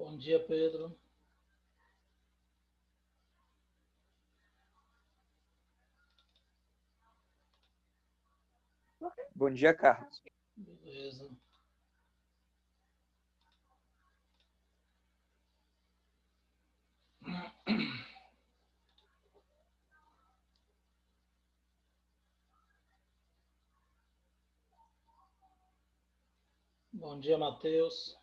Bom dia, Pedro. Bom dia, Carlos. Beleza. Bom dia, Matheus.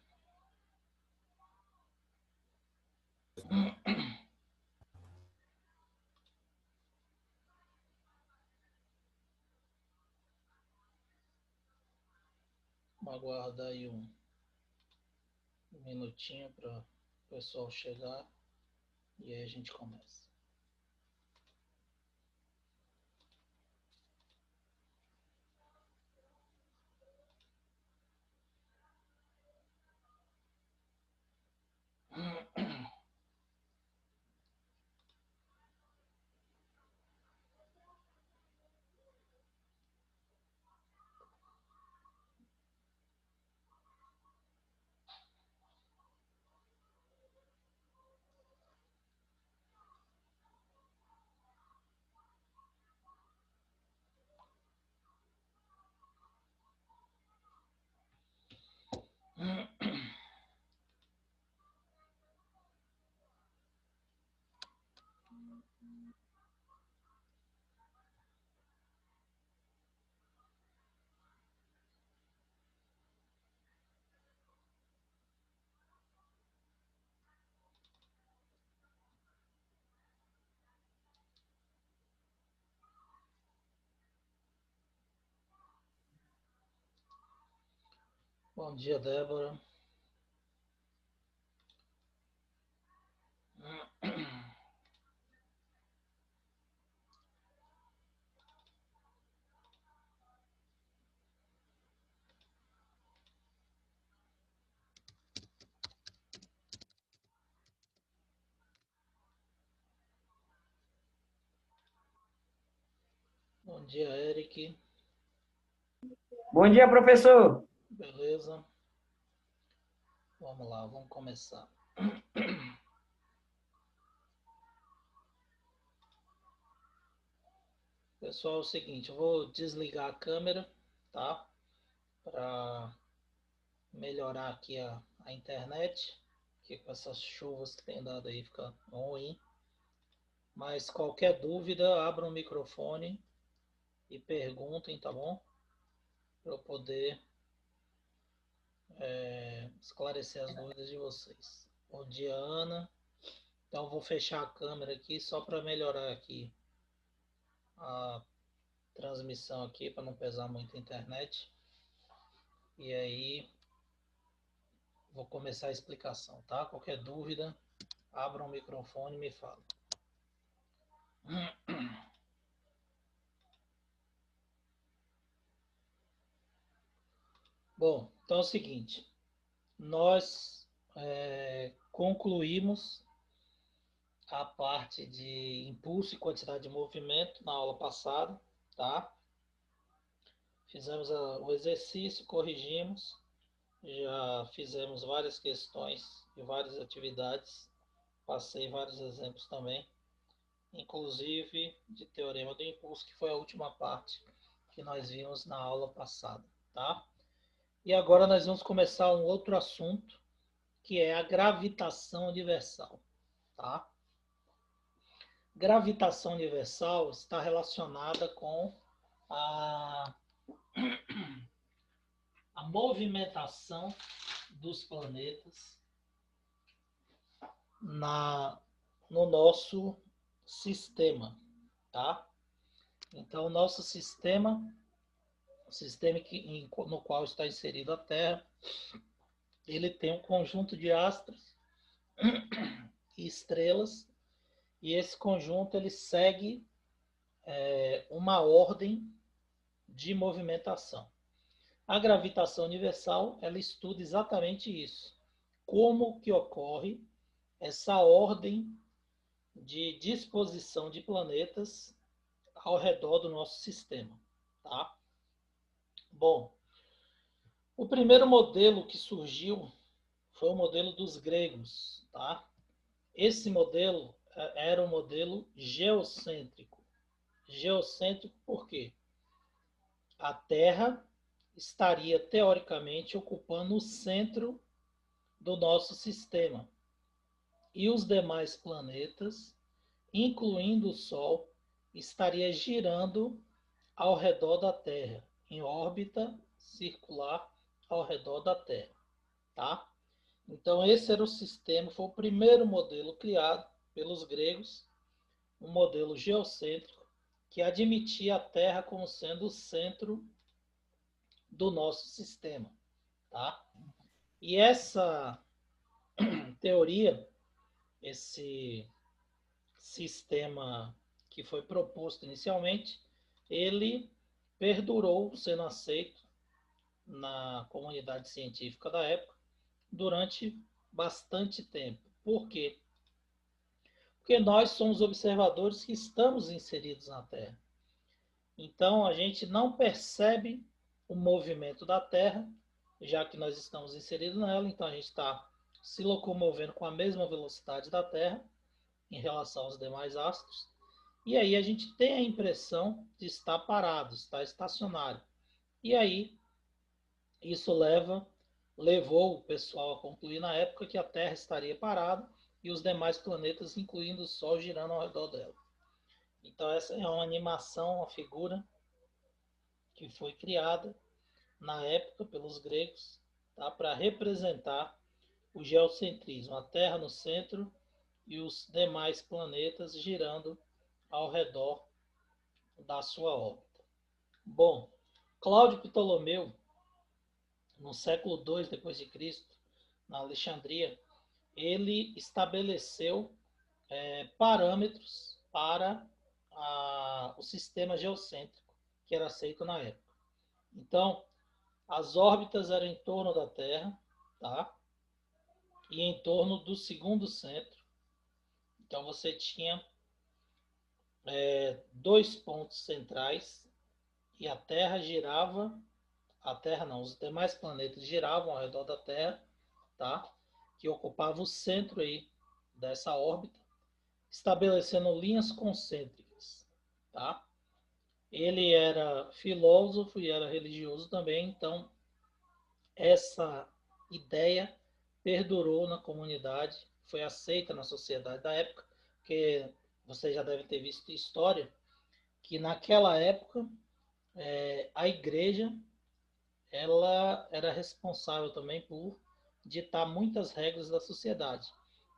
Vamos aguardar aí um minutinho para o pessoal chegar e aí a gente começa. Bom dia, Débora. Bom dia, Eric. Bom dia, professor. Beleza? Vamos lá, vamos começar. Pessoal, é o seguinte, eu vou desligar a câmera, tá? Para melhorar aqui a internet, que com essas chuvas que tem dado aí fica ruim. Mas qualquer dúvida, abra o microfone e perguntem, tá bom? Para eu poder esclarecer as dúvidas de vocês. Bom dia, Ana. Então, vou fechar a câmera aqui só para melhorar aqui a transmissão aqui, para não pesar muito a internet. E aí, vou começar a explicação, tá? Qualquer dúvida, abra o microfone e me fala. Bom, então é o seguinte, nós concluímos a parte de impulso e quantidade de movimento na aula passada, tá? Fizemos o exercício, corrigimos, já fizemos várias questões e várias atividades, passei vários exemplos também, inclusive de teorema do impulso, que foi a última parte que nós vimos na aula passada, tá? E agora nós vamos começar um outro assunto, que é a gravitação universal, tá? Gravitação universal está relacionada com a movimentação dos planetas no nosso sistema, tá? Então, o nosso sistema, no qual está inserido a Terra, ele tem um conjunto de astros e estrelas, e esse conjunto ele segue uma ordem de movimentação. A gravitação universal, ela estuda exatamente isso. Como que ocorre essa ordem de disposição de planetas ao redor do nosso sistema, tá? Bom, o primeiro modelo que surgiu foi o modelo dos gregos, tá? Esse modelo era um modelo geocêntrico. Geocêntrico por quê? A Terra estaria teoricamente ocupando o centro do nosso sistema e os demais planetas, incluindo o Sol, estaria girando ao redor da Terra, em órbita circular ao redor da Terra, tá? Então esse era o sistema, foi o primeiro modelo criado pelos gregos, um modelo geocêntrico que admitia a Terra como sendo o centro do nosso sistema, tá? E essa teoria, esse sistema que foi proposto inicialmente, ele perdurou sendo aceito na comunidade científica da época durante bastante tempo. Por quê? Porque nós somos observadores que estamos inseridos na Terra. Então a gente não percebe o movimento da Terra, já que nós estamos inseridos nela, então a gente está se locomovendo com a mesma velocidade da Terra em relação aos demais astros. E aí a gente tem a impressão de estar parado, estar estacionário. E aí isso levou o pessoal a concluir na época que a Terra estaria parada e os demais planetas, incluindo o Sol, girando ao redor dela. Então essa é uma animação, uma figura que foi criada na época pelos gregos, tá, para representar o geocentrismo, a Terra no centro e os demais planetas girando ao redor da sua órbita. Bom, Cláudio Ptolomeu, no século II depois de Cristo, na Alexandria, ele estabeleceu parâmetros para o sistema geocêntrico que era aceito na época. Então, as órbitas eram em torno da Terra, tá? E em torno do segundo centro. Então, você tinha dois pontos centrais e a Terra girava, a Terra não, os demais planetas giravam ao redor da Terra, tá? Que ocupava o centro aí dessa órbita, estabelecendo linhas concêntricas, tá? Ele era filósofo e era religioso também, então essa ideia perdurou na comunidade, foi aceita na sociedade da época, porque você já deve ter visto história, que naquela época a igreja ela era responsável também por ditar muitas regras da sociedade.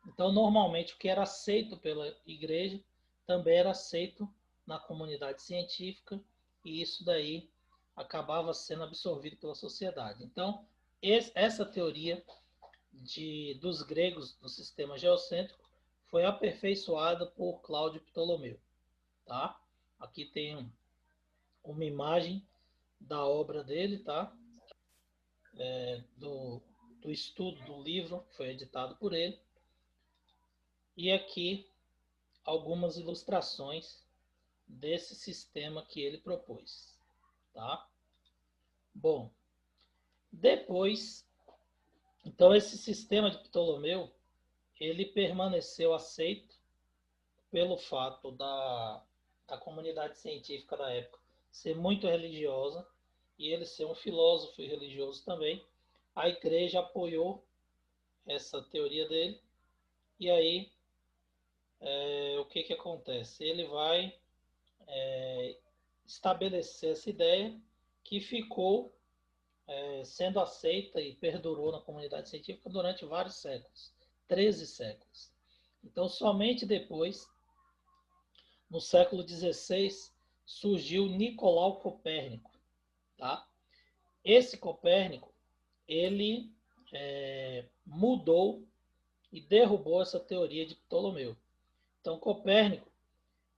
Então, normalmente, o que era aceito pela igreja também era aceito na comunidade científica, e isso daí acabava sendo absorvido pela sociedade. Então, essa teoria dos gregos do sistema geocêntrico foi aperfeiçoada por Cláudio Ptolomeu. Tá? Aqui tem uma imagem da obra dele, tá? Do estudo do livro, que foi editado por ele. E aqui algumas ilustrações desse sistema que ele propôs. Tá? Bom, depois, então esse sistema de Ptolomeu, ele permaneceu aceito pelo fato da comunidade científica da época ser muito religiosa e ele ser um filósofo e religioso também. A igreja apoiou essa teoria dele e aí o que acontece? Ele vai estabelecer essa ideia que ficou sendo aceita e perdurou na comunidade científica durante vários séculos, 13 séculos. Então, somente depois, no século XVI, surgiu Nicolau Copérnico. Tá? Esse Copérnico, ele mudou e derrubou essa teoria de Ptolomeu. Então, Copérnico,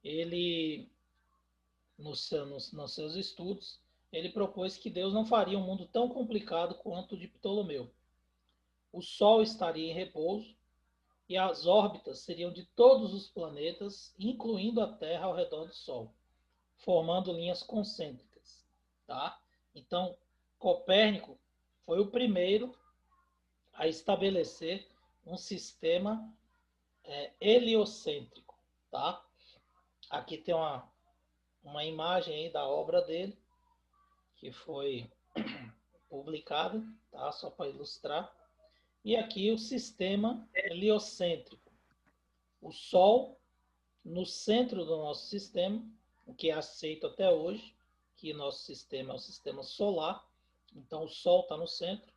ele, nos seus estudos, ele propôs que Deus não faria um mundo tão complicado quanto o de Ptolomeu. O Sol estaria em repouso e as órbitas seriam de todos os planetas, incluindo a Terra ao redor do Sol, formando linhas concêntricas. Tá? Então, Copérnico foi o primeiro a estabelecer um sistema heliocêntrico, tá? Aqui tem uma imagem aí da obra dele, que foi publicada, tá? Só para ilustrar. E aqui o sistema heliocêntrico. O Sol no centro do nosso sistema, o que é aceito até hoje, que nosso sistema é o sistema solar, então o Sol está no centro,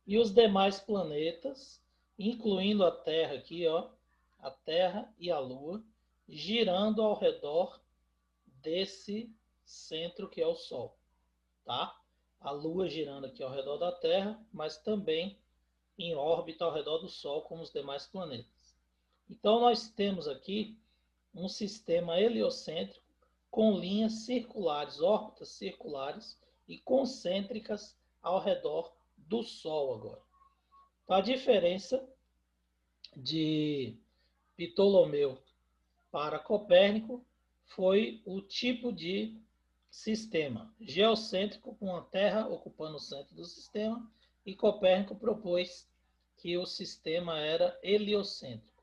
e os demais planetas, incluindo a Terra aqui, ó, a Terra e a Lua, girando ao redor desse centro que é o Sol, tá? A Lua girando aqui ao redor da Terra, mas também em órbita ao redor do Sol, como os demais planetas. Então, nós temos aqui um sistema heliocêntrico com linhas circulares, órbitas circulares e concêntricas ao redor do Sol agora. Então, a diferença de Ptolomeu para Copérnico foi o tipo de sistema geocêntrico, com a Terra ocupando o centro do sistema, e Copérnico propôs que o sistema era heliocêntrico.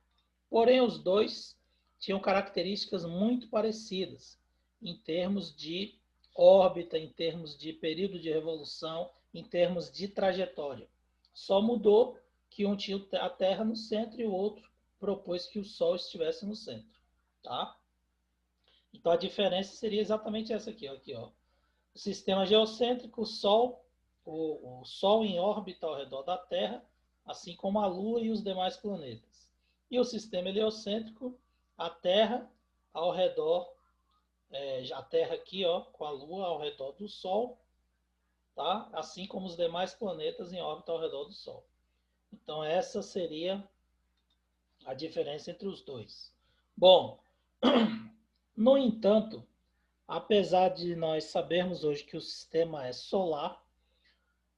Porém, os dois tinham características muito parecidas em termos de órbita, em termos de período de revolução, em termos de trajetória. Só mudou que um tinha a Terra no centro e o outro propôs que o Sol estivesse no centro, tá? Então a diferença seria exatamente essa aqui, ó. Aqui, ó. O sistema geocêntrico, o Sol em órbita ao redor da Terra, assim como a Lua e os demais planetas. E o sistema heliocêntrico, a Terra ao redor, a Terra aqui, ó, com a Lua ao redor do Sol, tá? Assim como os demais planetas em órbita ao redor do Sol. Então essa seria a diferença entre os dois. Bom, no entanto, apesar de nós sabermos hoje que o sistema é solar,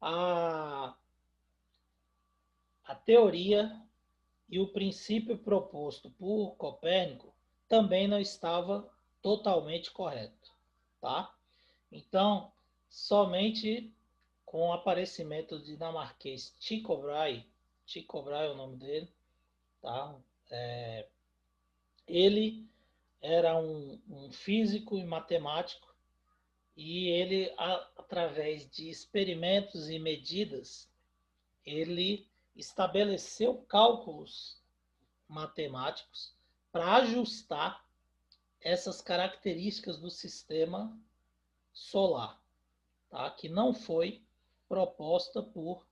a teoria e o princípio proposto por Copérnico também não estava totalmente correto, tá? Então, somente com o aparecimento do dinamarquês Tycho Brahe é o nome dele, tá? Ele era um físico e matemático, e ele, através de experimentos e medidas, ele estabeleceu cálculos matemáticos para ajustar essas características do sistema solar, tá? Que não foi proposta por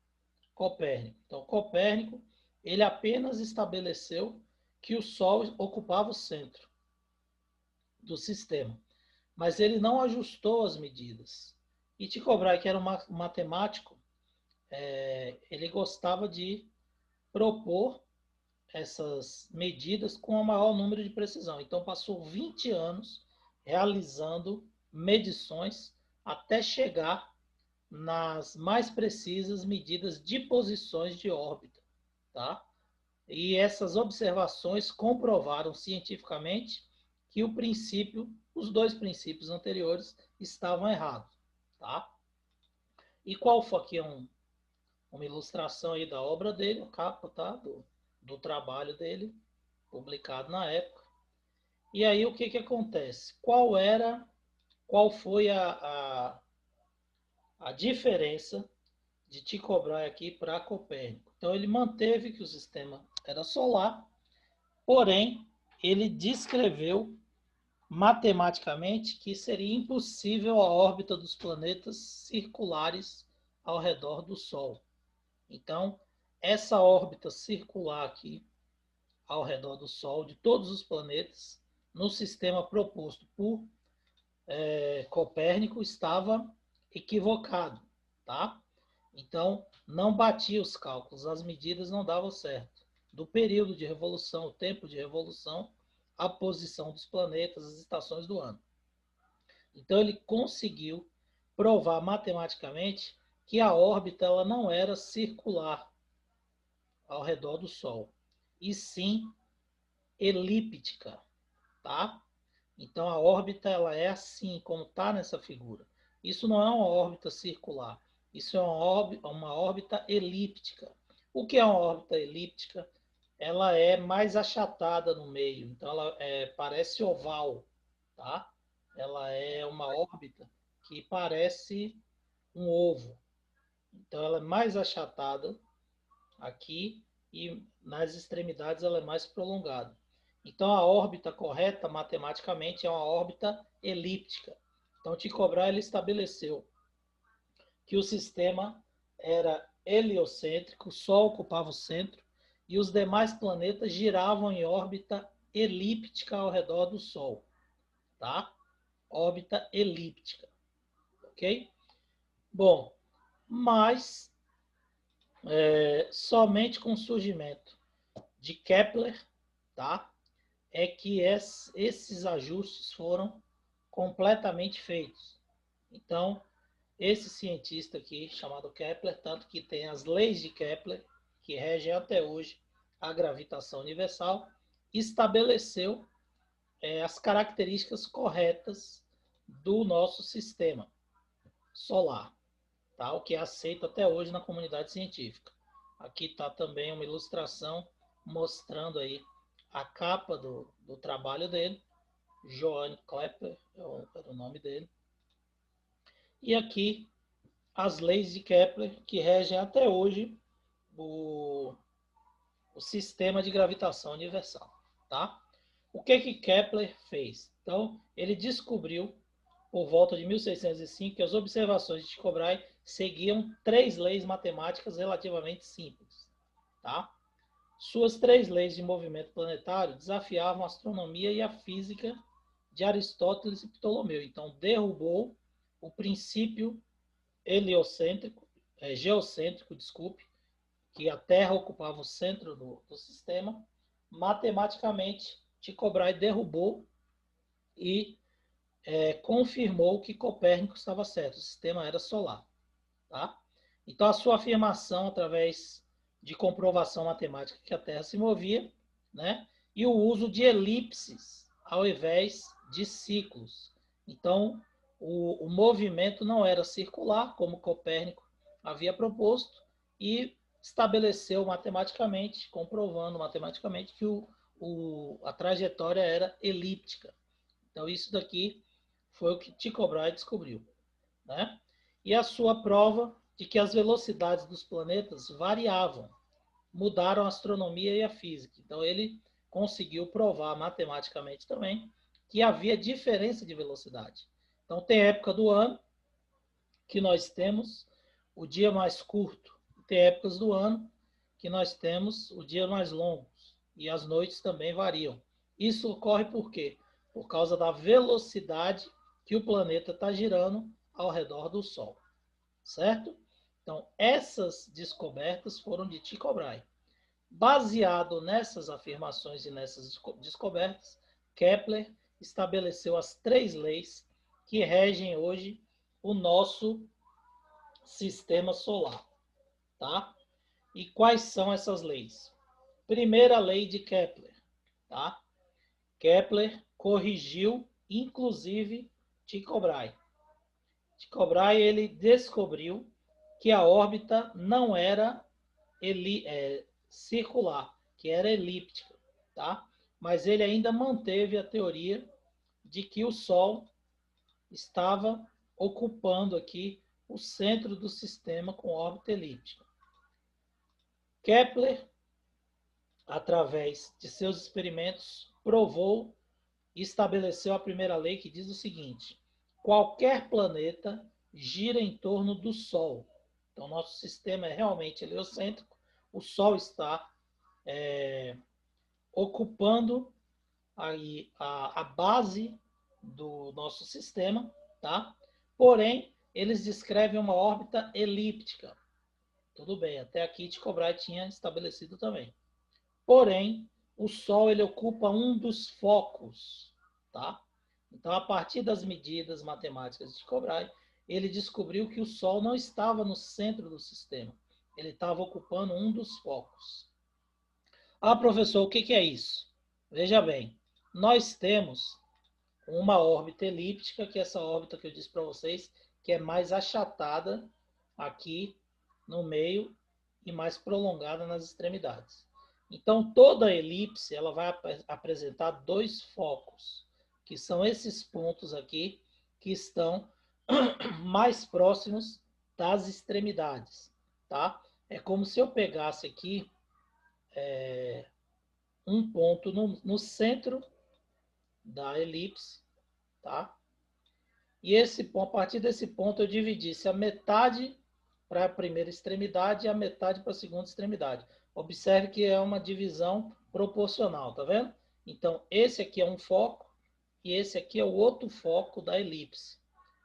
Copérnico. Então, Copérnico, ele apenas estabeleceu que o Sol ocupava o centro do sistema, mas ele não ajustou as medidas. E Tycho Brahe, que era um matemático, ele gostava de propor essas medidas com o maior número de precisão. Então, passou 20 anos realizando medições até chegar nas mais precisas medidas de posições de órbita, tá? E essas observações comprovaram cientificamente que os dois princípios anteriores estavam errados, tá? E qual foi aqui uma ilustração aí da obra dele, o capa, tá? Do trabalho dele, publicado na época. E aí o que acontece? Qual foi a diferença de Tycho Brahe aqui para Copérnico? Então ele manteve que o sistema era solar, porém ele descreveu matematicamente que seria impossível a órbita dos planetas circulares ao redor do Sol. Então, essa órbita circular aqui ao redor do Sol de todos os planetas no sistema proposto por Copérnico estava equivocado, tá? Então, não batia os cálculos, as medidas não davam certo. Do período de revolução, o tempo de revolução, a posição dos planetas, as estações do ano. Então, ele conseguiu provar matematicamente que a órbita ela não era circular ao redor do Sol, e sim elíptica, tá? Então a órbita ela é assim, como está nessa figura. Isso não é uma órbita circular, isso é uma órbita elíptica. O que é uma órbita elíptica? Ela é mais achatada no meio, então ela parece oval, tá? Ela é uma órbita que parece um ovo. Então ela é mais achatada aqui e nas extremidades ela é mais prolongada. Então a órbita correta matematicamente é uma órbita elíptica. Então Tycho Brahe ele estabeleceu que o sistema era heliocêntrico, o Sol ocupava o centro e os demais planetas giravam em órbita elíptica ao redor do Sol, tá? Órbita elíptica, ok? Bom, mas somente com o surgimento de Kepler, tá? É que esses ajustes foram completamente feitos. Então, esse cientista aqui, chamado Kepler, tanto que tem as leis de Kepler, que regem até hoje a gravitação universal, estabeleceu as características corretas do nosso sistema solar, tá? O que é aceito até hoje na comunidade científica. Aqui está também uma ilustração mostrando aí a capa do trabalho dele, Johann Kepler, era o nome dele. E aqui as leis de Kepler, que regem até hoje o sistema de gravitação universal, tá? O que Kepler fez? Então, ele descobriu, por volta de 1605, que as observações de Tycho Brahe seguiam três leis matemáticas relativamente simples, tá? Suas três leis de movimento planetário desafiavam a astronomia e a física de Aristóteles e Ptolomeu. Então, derrubou o princípio heliocêntrico, geocêntrico, desculpe, que a Terra ocupava o centro do sistema. Matematicamente, Tycho Brahe derrubou e confirmou que Copérnico estava certo, o sistema era solar. Tá? Então, a sua afirmação, através de comprovação matemática que a Terra se movia, né? E o uso de elipses ao invés de ciclos. Então, o movimento não era circular, como Copérnico havia proposto, e estabeleceu matematicamente, comprovando matematicamente que a trajetória era elíptica. Então, isso daqui foi o que Tycho Brahe descobriu, né? E a sua prova de que as velocidades dos planetas variavam, mudaram a astronomia e a física. Então ele conseguiu provar matematicamente também que havia diferença de velocidade. Então tem época do ano que nós temos o dia mais curto, tem épocas do ano que nós temos o dia mais longo e as noites também variam. Isso ocorre por quê? Por causa da velocidade que o planeta está girando ao redor do Sol, certo? Então, essas descobertas foram de Tycho Brahe. Baseado nessas afirmações e nessas descobertas, Kepler estabeleceu as três leis que regem hoje o nosso sistema solar, tá? E quais são essas leis? Primeira lei de Kepler, tá? Kepler corrigiu, inclusive, Tycho Brahe. Tycho Brahe ele descobriu que a órbita não era circular, que era elíptica, tá? Mas ele ainda manteve a teoria de que o Sol estava ocupando aqui o centro do sistema com órbita elíptica. Kepler, através de seus experimentos, provou e estabeleceu a primeira lei que diz o seguinte: qualquer planeta gira em torno do Sol. Então, nosso sistema é realmente heliocêntrico, o Sol está ocupando aí a base do nosso sistema, tá? Porém, eles descrevem uma órbita elíptica. Tudo bem, até aqui Tycho Brahe tinha estabelecido também. Porém, o Sol ele ocupa um dos focos, tá? Então, a partir das medidas matemáticas de Tycho Brahe, ele descobriu que o Sol não estava no centro do sistema, ele estava ocupando um dos focos. Ah, professor, o que é isso? Veja bem, nós temos uma órbita elíptica, que é essa órbita que eu disse para vocês, que é mais achatada aqui no meio e mais prolongada nas extremidades. Então, toda elipse ela vai apresentar dois focos, que são esses pontos aqui, que estão mais próximos das extremidades, tá? É como se eu pegasse aqui um ponto no centro da elipse, tá? E a partir desse ponto eu dividisse a metade para a primeira extremidade e a metade para a segunda extremidade. Observe que é uma divisão proporcional, tá vendo? Então, esse aqui é um foco e esse aqui é o outro foco da elipse.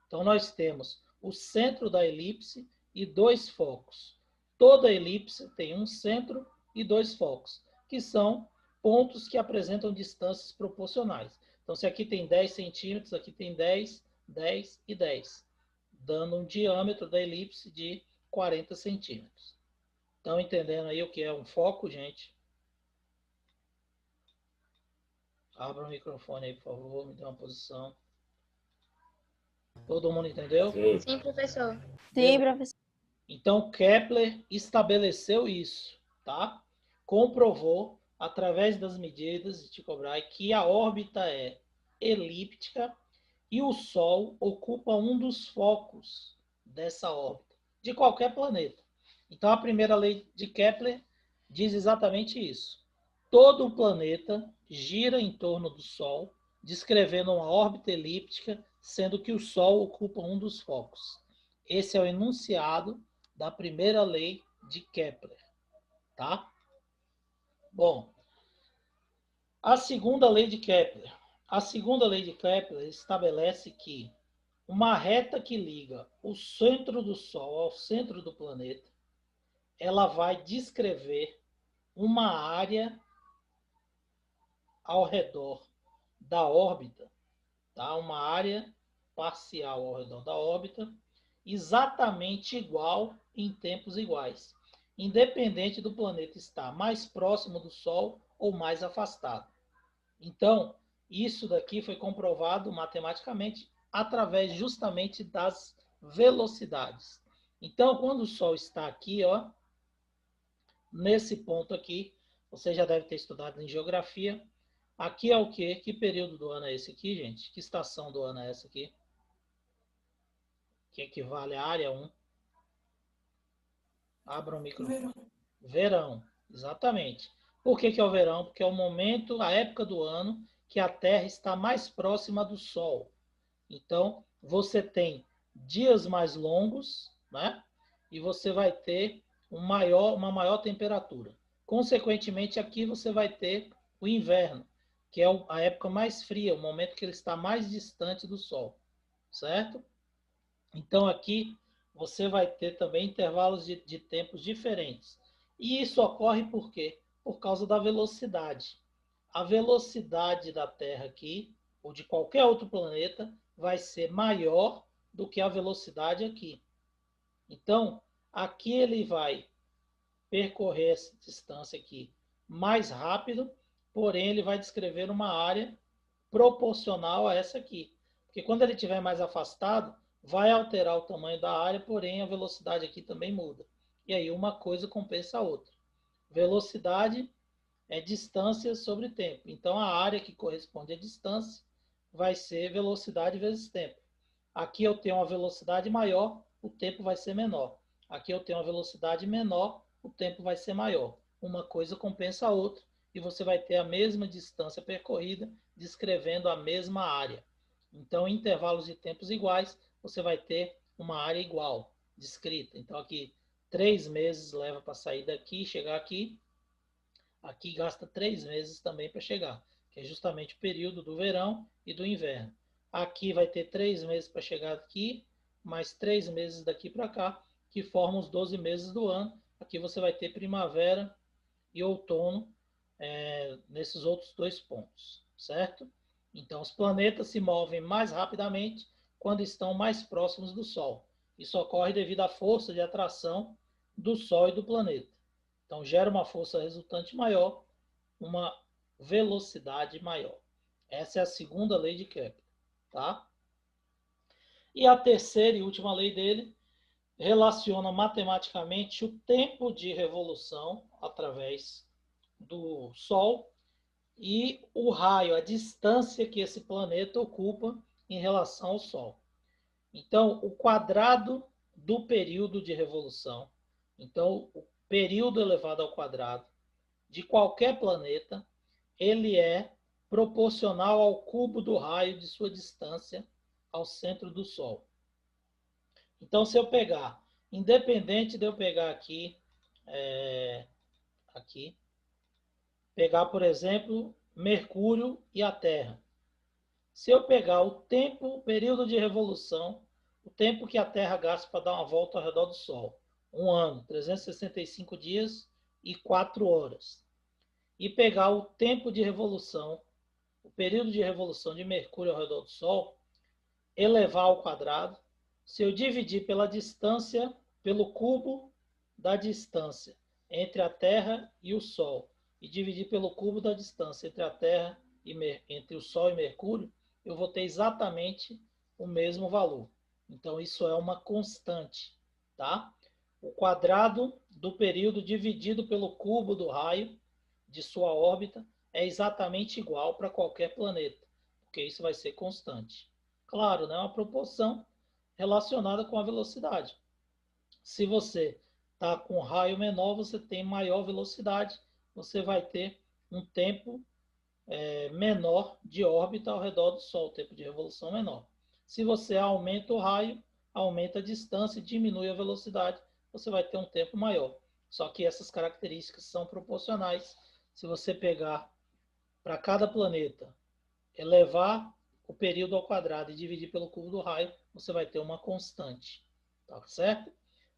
Então, nós temos o centro da elipse e dois focos. Toda elipse tem um centro e dois focos, que são pontos que apresentam distâncias proporcionais. Então, se aqui tem 10 centímetros, aqui tem 10, 10 e 10, dando um diâmetro da elipse de 40 centímetros. Estão entendendo aí o que é um foco, gente? Abra o microfone aí, por favor, me dê uma posição. Todo mundo entendeu? Sim, professor. Sim, professor. Então, Kepler estabeleceu isso, tá? Comprovou, através das medidas de Tycho Brahe, que a órbita é elíptica e o Sol ocupa um dos focos dessa órbita, de qualquer planeta. Então, a primeira lei de Kepler diz exatamente isso. Todo o planeta gira em torno do Sol, descrevendo uma órbita elíptica, sendo que o Sol ocupa um dos focos. Esse é o enunciado da primeira lei de Kepler, tá? Bom, a segunda lei de Kepler. A segunda lei de Kepler estabelece que uma reta que liga o centro do Sol ao centro do planeta, ela vai descrever uma área ao redor da órbita, tá? Uma área parcial ao redor da órbita, exatamente igual em tempos iguais, independente do planeta estar mais próximo do Sol ou mais afastado. Então, isso daqui foi comprovado matematicamente através justamente das velocidades. Então, quando o Sol está aqui, ó, nesse ponto aqui, você já deve ter estudado em geografia. Aqui é o quê? Que período do ano é esse aqui, gente? Que estação do ano é essa aqui? Que equivale à área 1. Abra o microfone. Verão, exatamente. Por que é o verão? Porque é o momento, a época do ano que a Terra está mais próxima do Sol. Então, você tem dias mais longos, né? E você vai ter uma maior temperatura. Consequentemente, aqui você vai ter o inverno, que é a época mais fria, o momento que ele está mais distante do Sol, certo? Então, aqui você vai ter também intervalos de tempos diferentes. E isso ocorre por quê? Por causa da velocidade. A velocidade da Terra aqui, ou de qualquer outro planeta, vai ser maior do que a velocidade aqui. Então, aqui ele vai percorrer essa distância aqui mais rápido, porém ele vai descrever uma área proporcional a essa aqui. Porque quando ele estiver mais afastado, vai alterar o tamanho da área, porém a velocidade aqui também muda. E aí uma coisa compensa a outra. Velocidade é distância sobre tempo. Então a área que corresponde à distância vai ser velocidade vezes tempo. Aqui eu tenho uma velocidade maior, o tempo vai ser menor. Aqui eu tenho uma velocidade menor, o tempo vai ser maior. Uma coisa compensa a outra e você vai ter a mesma distância percorrida descrevendo a mesma área. Então, em intervalos de tempos iguais, você vai ter uma área igual, descrita. Então, aqui, 3 meses leva para sair daqui e chegar aqui. Aqui gasta 3 meses também para chegar, que é justamente o período do verão e do inverno. Aqui vai ter 3 meses para chegar aqui, mais 3 meses daqui para cá, que formam os 12 meses do ano. Aqui você vai ter primavera e outono nesses outros dois pontos, certo? Então, os planetas se movem mais rapidamente quando estão mais próximos do Sol. Isso ocorre devido à força de atração do Sol e do planeta. Então, gera uma força resultante maior, uma velocidade maior. Essa é a segunda lei de Kepler, tá? E a terceira e última lei dele relaciona matematicamente o tempo de revolução através do Sol e o raio, a distância que esse planeta ocupa em relação ao Sol. Então, o quadrado do período de revolução, então, o período elevado ao quadrado de qualquer planeta, ele é proporcional ao cubo do raio de sua distância ao centro do Sol. Então, se eu pegar, independente de eu pegar aqui, pegar, por exemplo, Mercúrio e a Terra. Se eu pegar o tempo, o período de revolução, o tempo que a Terra gasta para dar uma volta ao redor do Sol, 1 ano, 365 dias e 4 horas, e pegar o tempo de revolução, o período de revolução de Mercúrio ao redor do Sol, elevar ao quadrado, se eu dividir pela distância, pelo cubo da distância entre a Terra e o Sol, e dividir pelo cubo da distância entre a Terra e entre o Sol e Mercúrio, eu vou ter exatamente o mesmo valor. Então, isso é uma constante, tá? O quadrado do período dividido pelo cubo do raio de sua órbita é exatamente igual para qualquer planeta, porque isso vai ser constante. Claro, né? Uma proporção relacionada com a velocidade. Se você está com raio menor, você tem maior velocidade, você vai ter um tempo menor de órbita ao redor do Sol, tempo de revolução menor. Se você aumenta o raio, aumenta a distância e diminui a velocidade, você vai ter um tempo maior. Só que essas características são proporcionais. Se você pegar para cada planeta, elevar o período ao quadrado e dividir pelo cubo do raio, você vai ter uma constante. Tá certo?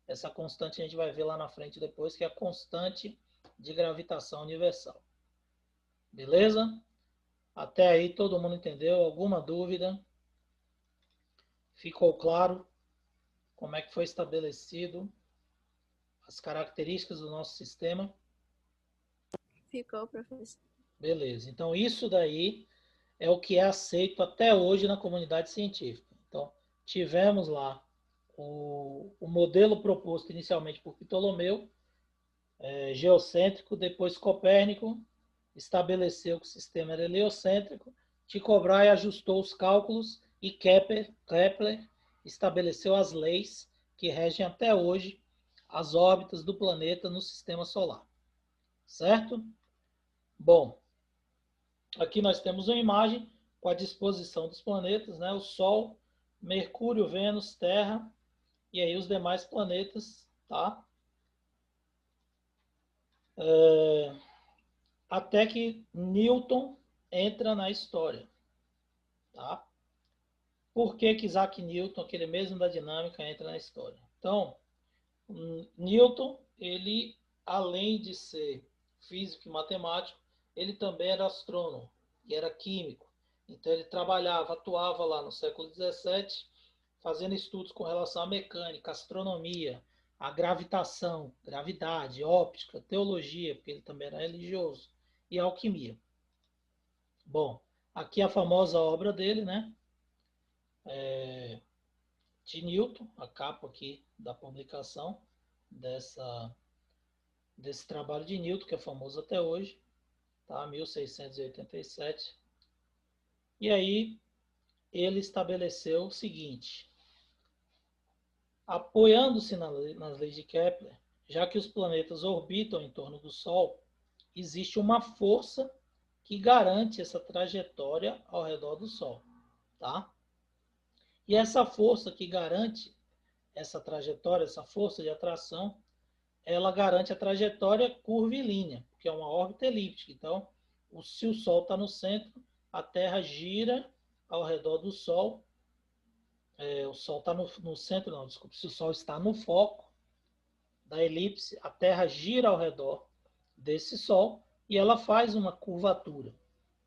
Essa constante a gente vai ver lá na frente depois, que é a constante de gravitação universal. Beleza? Até aí todo mundo entendeu? Alguma dúvida? Ficou claro como é que foi estabelecido as características do nosso sistema? Ficou, professor. Beleza. Então isso daí é o que é aceito até hoje na comunidade científica. Então, tivemos lá o modelo proposto inicialmente por Ptolomeu, geocêntrico, depois Copérnico estabeleceu que o sistema era heliocêntrico, Tycho Brahe ajustou os cálculos e Kepler estabeleceu as leis que regem até hoje as órbitas do planeta no sistema solar. Certo? Bom, aqui nós temos uma imagem com a disposição dos planetas, né? O Sol, Mercúrio, Vênus, Terra e aí os demais planetas, tá? Até que Newton entra na história, tá? Por que Isaac Newton, aquele mesmo da dinâmica, entra na história? Então, Newton, ele, além de ser físico e matemático, ele também era astrônomo e era químico. Então, ele trabalhava, atuava lá no século XVII, fazendo estudos com relação à mecânica, astronomia, a gravitação, gravidade, óptica, teologia, porque ele também era religioso, e alquimia. Bom, aqui a famosa obra dele, né? De Newton, a capa aqui da publicação desse trabalho de Newton, que é famoso até hoje, tá? 1687. E aí ele estabeleceu o seguinte: apoiando-se nas leis de Kepler, já que os planetas orbitam em torno do Sol, existe uma força que garante essa trajetória ao redor do Sol, tá? E essa força que garante essa trajetória, essa força de atração, ela garante a trajetória curvilínea, que é uma órbita elíptica. Então, se o Sol está no centro, a Terra gira ao redor do Sol. O Sol está no centro, não, desculpa. Se o Sol está no foco da elipse, a Terra gira ao redor desse Sol e ela faz uma curvatura.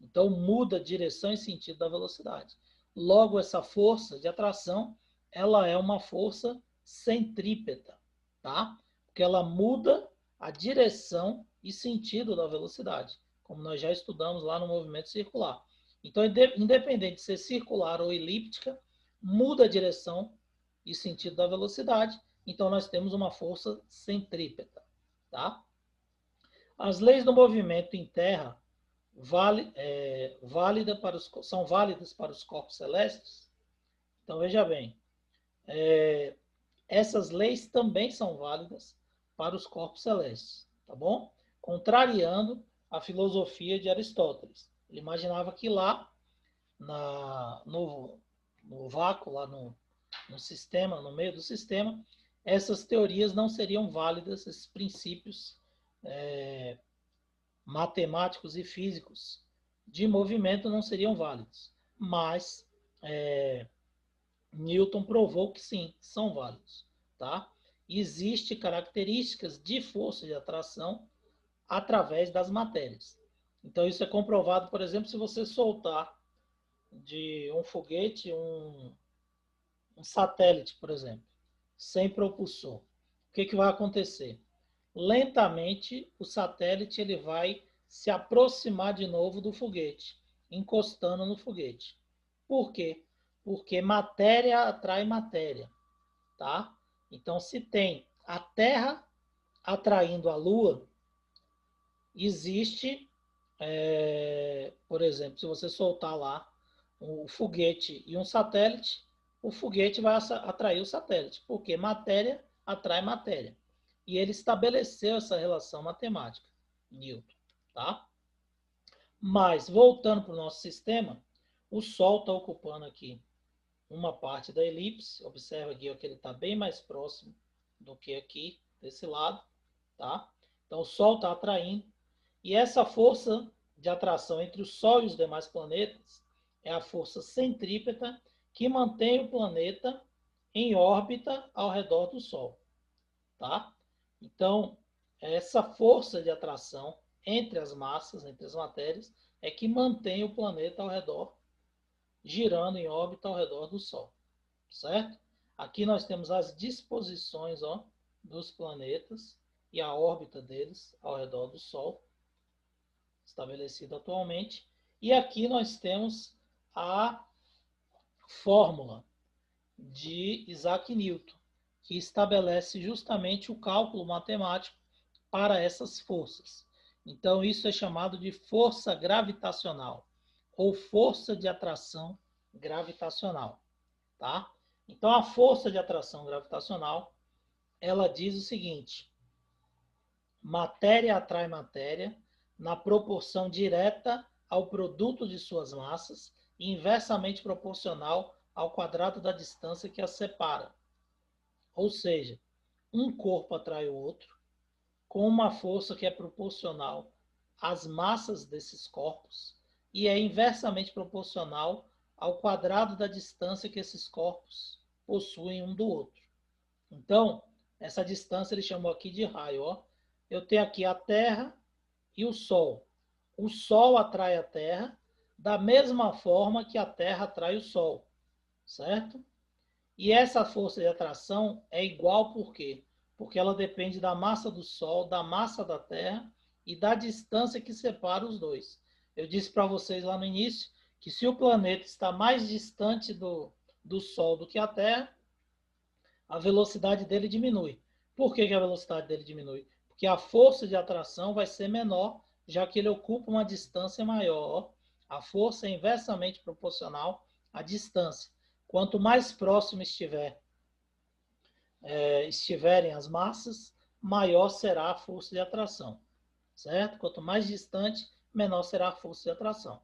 Então, muda a direção e sentido da velocidade. Logo, essa força de atração, ela é uma força centrípeta, tá? Porque ela muda a direção e sentido da velocidade, como nós já estudamos lá no movimento circular. Então, independente de ser circular ou elíptica, muda a direção e sentido da velocidade, então nós temos uma força centrípeta, tá? As leis do movimento em terra são válidas para os corpos celestes? Então, veja bem, essas leis também são válidas para os corpos celestes, tá bom? Contrariando a filosofia de Aristóteles. Ele imaginava que lá, no vácuo, lá no sistema, no meio do sistema, essas teorias não seriam válidas, esses princípios matemáticos e físicos de movimento não seriam válidos. Mas Newton provou que sim, são válidos. Tá? Existem características de força de atração através das matérias. Então, isso é comprovado, por exemplo, se você soltar de um foguete um satélite, por exemplo, sem propulsor. O que vai acontecer? Lentamente, o satélite ele vai se aproximar de novo do foguete, encostando no foguete. Por quê? Porque matéria atrai matéria, tá? Então, se tem a Terra atraindo a Lua, existe, por exemplo, se você soltar lá um foguete e um satélite, o foguete vai atrair o satélite, porque matéria atrai matéria. E ele estabeleceu essa relação matemática, Newton, tá? Mas, voltando para o nosso sistema, o Sol está ocupando aqui uma parte da elipse. Observa aqui ó, que ele está bem mais próximo do que aqui, desse lado, tá? Então, o Sol está atraindo. E essa força de atração entre o Sol e os demais planetas é a força centrípeta que mantém o planeta em órbita ao redor do Sol, tá? Então, essa força de atração entre as massas, entre as matérias, é que mantém o planeta ao redor, girando em órbita ao redor do Sol, certo? Aqui nós temos as disposições ó, dos planetas e a órbita deles ao redor do Sol, estabelecida atualmente. E aqui nós temos a fórmula de Isaac Newton, que estabelece justamente o cálculo matemático para essas forças. Então, isso é chamado de força gravitacional, ou força de atração gravitacional. Tá? Então, a força de atração gravitacional, ela diz o seguinte: matéria atrai matéria na proporção direta ao produto de suas massas e inversamente proporcional ao quadrado da distância que as separa. Ou seja, um corpo atrai o outro com uma força que é proporcional às massas desses corpos e é inversamente proporcional ao quadrado da distância que esses corpos possuem um do outro. Então, essa distância ele chamou aqui de raio. Ó. Eu tenho aqui a Terra e o Sol. O Sol atrai a Terra da mesma forma que a Terra atrai o Sol, certo? E essa força de atração é igual por quê? Porque ela depende da massa do Sol, da massa da Terra e da distância que separa os dois. Eu disse para vocês lá no início que se o planeta está mais distante do Sol do que a Terra, a velocidade dele diminui. Por que a velocidade dele diminui? Porque a força de atração vai ser menor, já que ele ocupa uma distância maior. A força é inversamente proporcional à distância. Quanto mais próximo estiverem as massas, maior será a força de atração, certo? Quanto mais distante, menor será a força de atração.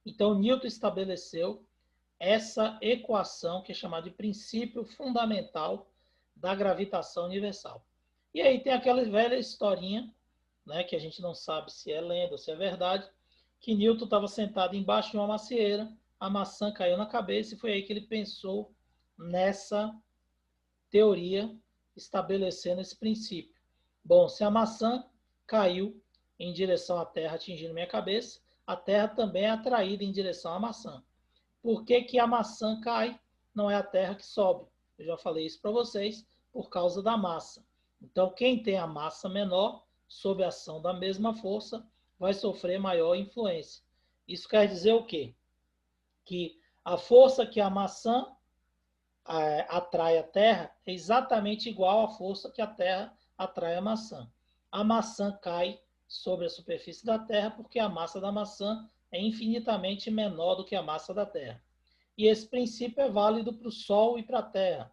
Então, Newton estabeleceu essa equação que é chamada de princípio fundamental da gravitação universal. E aí tem aquela velha historinha, né, que a gente não sabe se é lenda ou se é verdade, que Newton estava sentado embaixo de uma macieira, a maçã caiu na cabeça e foi aí que ele pensou nessa teoria, estabelecendo esse princípio. Bom, se a maçã caiu em direção à Terra, atingindo minha cabeça, a Terra também é atraída em direção à maçã. Por que que a maçã cai? Não é a Terra que sobe. Eu já falei isso para vocês, por causa da massa. Então, quem tem a massa menor, sob a ação da mesma força, vai sofrer maior influência. Isso quer dizer o quê? Que a força que a maçã atrai a Terra é exatamente igual à força que a Terra atrai a maçã. A maçã cai sobre a superfície da Terra porque a massa da maçã é infinitamente menor do que a massa da Terra. E esse princípio é válido para o Sol e para a Terra.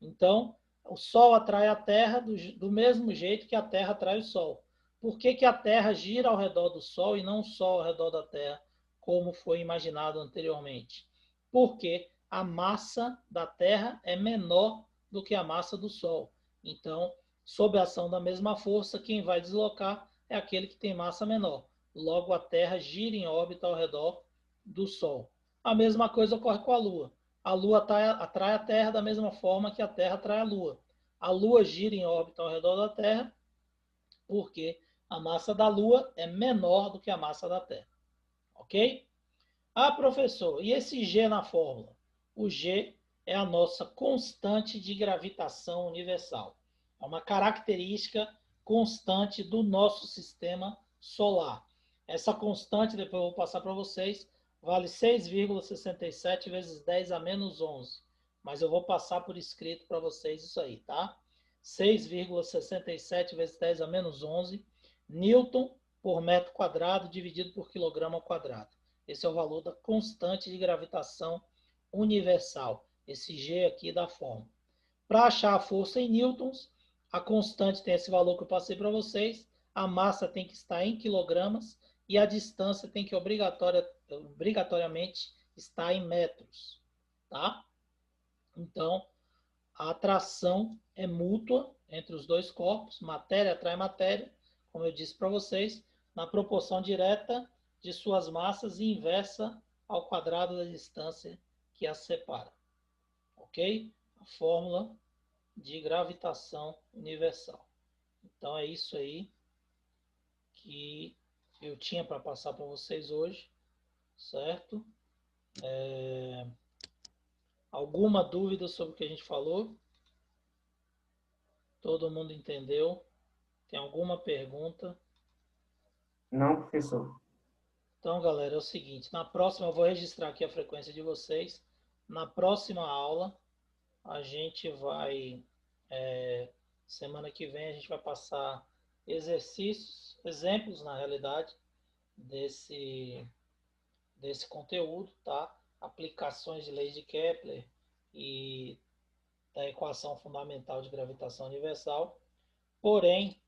Então, o Sol atrai a Terra do mesmo jeito que a Terra atrai o Sol. Por que, que a Terra gira ao redor do Sol e não o Sol ao redor da Terra, como foi imaginado anteriormente? Porque a massa da Terra é menor do que a massa do Sol. Então, sob a ação da mesma força, quem vai deslocar é aquele que tem massa menor. Logo, a Terra gira em órbita ao redor do Sol. A mesma coisa ocorre com a Lua. A Lua atrai a Terra da mesma forma que a Terra atrai a Lua. A Lua gira em órbita ao redor da Terra porque a massa da Lua é menor do que a massa da Terra. Ok? Ah, professor, e esse G na fórmula? O G é a nossa constante de gravitação universal. É uma característica constante do nosso sistema solar. Essa constante, depois eu vou passar para vocês, vale 6,67 vezes 10 a menos 11. Mas eu vou passar por escrito para vocês isso aí, tá? 6,67 vezes 10 a menos 11 Newton por metro quadrado dividido por quilograma ao quadrado. Esse é o valor da constante de gravitação universal. Esse G aqui da fórmula. Para achar a força em newtons, a constante tem esse valor que eu passei para vocês, a massa tem que estar em quilogramas e a distância tem que obrigatoriamente estar em metros. Tá? Então, a atração é mútua entre os dois corpos, matéria atrai matéria, como eu disse para vocês, na proporção direta de suas massas e inversa ao quadrado da distância que as separa. Ok? A fórmula de gravitação universal. Então é isso aí que eu tinha para passar para vocês hoje, certo? Alguma dúvida sobre o que a gente falou? Todo mundo entendeu? Tem alguma pergunta? Não, professor. Então, galera, é o seguinte, na próxima eu vou registrar aqui a frequência de vocês. Na próxima aula, a gente vai, semana que vem, a gente vai passar exercícios, exemplos, na realidade, desse conteúdo, tá? Aplicações de leis de Kepler e da equação fundamental de gravitação universal. Porém,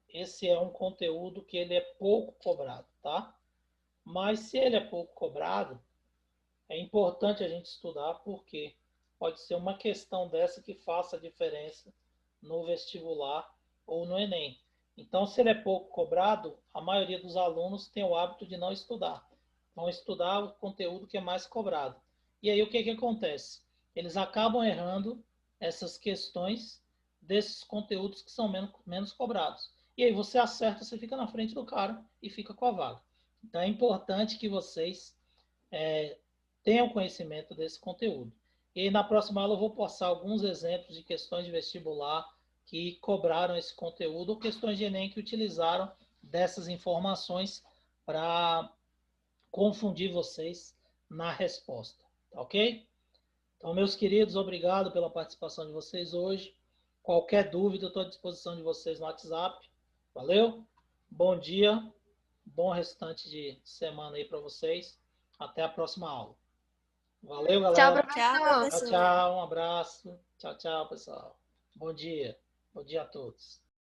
esse é um conteúdo que ele é pouco cobrado, tá? Mas se ele é pouco cobrado, é importante a gente estudar porque pode ser uma questão dessa que faça a diferença no vestibular ou no Enem. Então, se ele é pouco cobrado, a maioria dos alunos tem o hábito de não estudar. Vão estudar o conteúdo que é mais cobrado. E aí o que acontece? Eles acabam errando essas questões desses conteúdos que são menos cobrados. E aí você acerta, você fica na frente do cara e fica com a vaga. Então é importante que vocês tenham conhecimento desse conteúdo. E na próxima aula eu vou passar alguns exemplos de questões de vestibular que cobraram esse conteúdo ou questões de Enem que utilizaram dessas informações para confundir vocês na resposta, tá ok? Então, meus queridos, obrigado pela participação de vocês hoje. Qualquer dúvida, eu estou à disposição de vocês no WhatsApp. Valeu? Bom dia, bom restante de semana aí para vocês. Até a próxima aula. Valeu, Tchau, galera. professor. Tchau, tchau. Um abraço. Tchau, tchau, pessoal. Bom dia. Bom dia a todos.